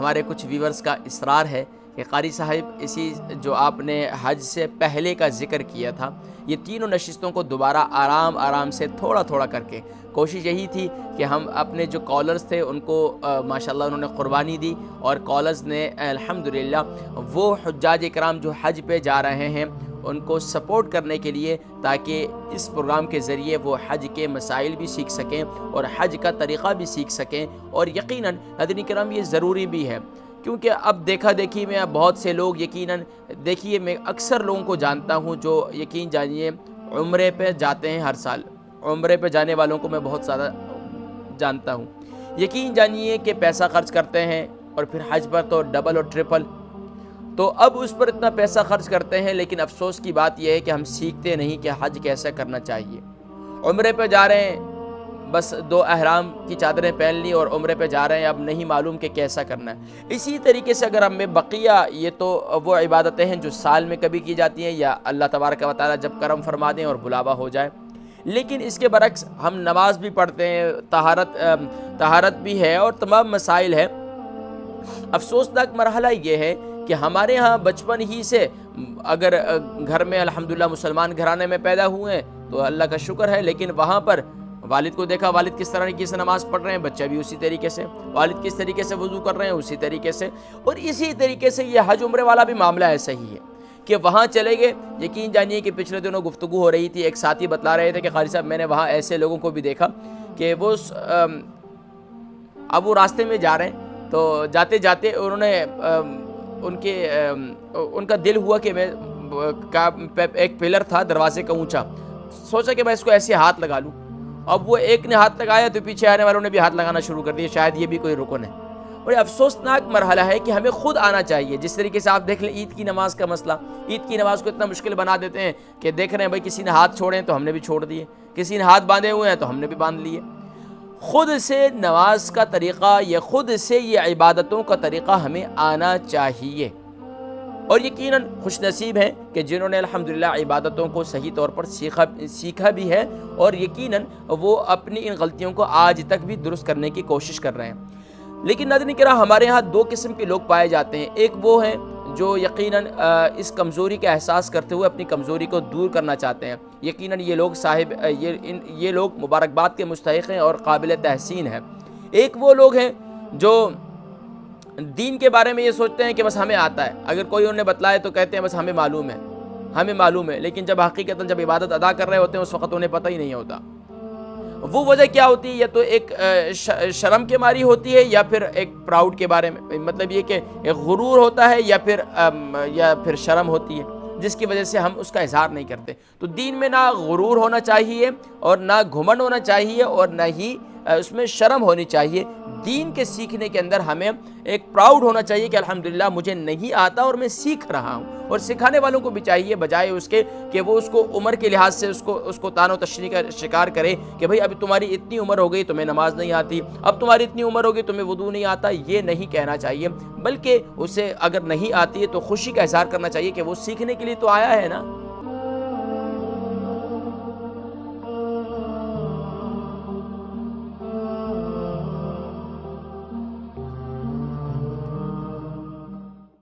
ہمارے کچھ ویورز کا اصرار ہے کہ قاری صاحب اسی جو آپ نے حج سے پہلے کا ذکر کیا تھا، یہ تینوں نشستوں کو دوبارہ آرام سے تھوڑا تھوڑا کر کے، کوشش یہی تھی کہ ہم اپنے جو کالرز تھے ان کو ماشاءاللہ انہوں نے قربانی دی، اور کالرز نے الحمدللہ وہ حجاج اکرام جو حج پہ جا رہے ہیں ان کو سپورٹ کرنے کے لیے، تاکہ اس پروگرام کے ذریعے وہ حج کے مسائل بھی سیکھ سکیں اور حج کا طریقہ بھی سیکھ سکیں. اور یقیناً ناظرین کرام یہ ضروری بھی ہے، کیونکہ اب دیکھا دیکھی میں بہت سے لوگ یقیناً دیکھیے، میں اکثر لوگوں کو جانتا ہوں جو یقین جانیے عمرے پہ جاتے ہیں ہر سال. عمرے پہ جانے والوں کو میں بہت زیادہ جانتا ہوں، یقین جانیے کہ پیسہ خرچ کرتے ہیں اور پھر حج پر تو ڈبل اور ٹرپل. تو اب اس پر اتنا پیسہ خرچ کرتے ہیں، لیکن افسوس کی بات یہ ہے کہ ہم سیکھتے نہیں کہ حج کیسے کرنا چاہیے. عمرے پہ جا رہے ہیں، بس 2 احرام کی چادریں پہن لی اور عمرے پہ جا رہے ہیں، اب نہیں معلوم کہ کیسا کرنا ہے. اسی طریقے سے اگر ہمیں بقیہ، یہ تو وہ عبادتیں ہیں جو سال میں کبھی کی جاتی ہیں یا اللہ تبارک و تعالیٰ جب کرم فرما دیں اور بلاوا ہو جائے. لیکن اس کے برعکس ہم نماز بھی پڑھتے ہیں، طہارت بھی ہے اور تمام مسائل ہیں. افسوسناک مرحلہ یہ ہے کہ ہمارے ہاں بچپن ہی سے اگر گھر میں الحمدللہ مسلمان گھرانے میں پیدا ہوئے ہیں تو اللہ کا شکر ہے، لیکن وہاں پر والد کو دیکھا، والد کس طریقے سے نماز پڑھ رہے ہیں، بچہ بھی اسی طریقے سے، والد کس طریقے سے وضو کر رہے ہیں اسی طریقے سے. اور اسی طریقے سے یہ حج عمرے والا بھی معاملہ ایسا ہی ہے کہ وہاں چلے گئے. یقین جانیے کہ پچھلے دنوں گفتگو ہو رہی تھی، ایک ساتھی بتلا رہے تھے کہ قاری صاحب میں نے وہاں ایسے لوگوں کو بھی دیکھا کہ وہ اب وہ راستے میں جا رہے ہیں تو جاتے جاتے انہوں نے ان کا دل ہوا کہ میں ایک پلر تھا دروازے کا اونچا، سوچا کہ میں اس کو ایسے ہاتھ لگا لوں. اب وہ ایک نے ہاتھ لگایا تو پیچھے آنے والوں نے بھی ہاتھ لگانا شروع کر دیا، شاید یہ بھی کوئی رکن ہے. اور افسوسناک مرحلہ ہے کہ ہمیں خود آنا چاہیے. جس طریقے سے آپ دیکھ لیں عید کی نماز کا مسئلہ، عید کی نماز کو اتنا مشکل بنا دیتے ہیں کہ دیکھ رہے ہیں بھائی کسی نے ہاتھ چھوڑے ہیں تو ہم نے بھی چھوڑ دیے، کسی نے ہاتھ باندھے ہوئے ہیں تو ہم نے بھی باندھ لیے. خود سے نماز کا طریقہ یا خود سے یہ عبادتوں کا طریقہ ہمیں آنا چاہیے. اور یقیناً خوش نصیب ہیں کہ جنہوں نے الحمدللہ عبادتوں کو صحیح طور پر سیکھا بھی ہے، اور یقیناً وہ اپنی ان غلطیوں کو آج تک بھی درست کرنے کی کوشش کر رہے ہیں. لیکن ناظرین کرام ہمارے ہاں 2 قسم کے لوگ پائے جاتے ہیں. ایک وہ ہیں جو یقیناً اس کمزوری کا احساس کرتے ہوئے اپنی کمزوری کو دور کرنا چاہتے ہیں. یقیناً یہ لوگ یہ لوگ مبارکباد کے مستحق ہیں اور قابل تحسین ہیں. ایک وہ لوگ ہیں جو دین کے بارے میں یہ سوچتے ہیں کہ بس ہمیں آتا ہے، اگر کوئی انہیں بتلائے تو کہتے ہیں بس ہمیں معلوم ہے، لیکن جب حقیقتاً جب عبادت ادا کر رہے ہوتے ہیں اس وقت انہیں پتہ ہی نہیں ہوتا. وہ وجہ کیا ہوتی ہے؟ یا تو ایک شرم کے ماری ہوتی ہے، یا پھر ایک پراؤڈ کے بارے میں، مطلب یہ کہ ایک غرور ہوتا ہے یا پھر شرم ہوتی ہے جس کی وجہ سے ہم اس کا اظہار نہیں کرتے. تو دین میں نہ غرور ہونا چاہیے اور نہ گھمنڈ ہونا چاہیے اور نہ ہی اس میں شرم ہونی چاہیے. دین کے سیکھنے کے اندر ہمیں ایک پراؤڈ ہونا چاہیے کہ الحمدللہ مجھے نہیں آتا اور میں سیکھ رہا ہوں. اور سکھانے والوں کو بھی چاہیے بجائے اس کے کہ وہ اس کو عمر کے لحاظ سے اس کو تان و تشریح کا شکار کرے کہ بھئی ابھی تمہاری اتنی عمر ہو گئی تمہیں نماز نہیں آتی، اب تمہاری اتنی عمر ہو گئی تمہیں وضو نہیں آتا. یہ نہیں کہنا چاہیے، بلکہ اسے اگر نہیں آتی ہے تو خوشی کا اظہار کرنا چاہیے کہ وہ سیکھنے کے لیے تو آیا ہے نا.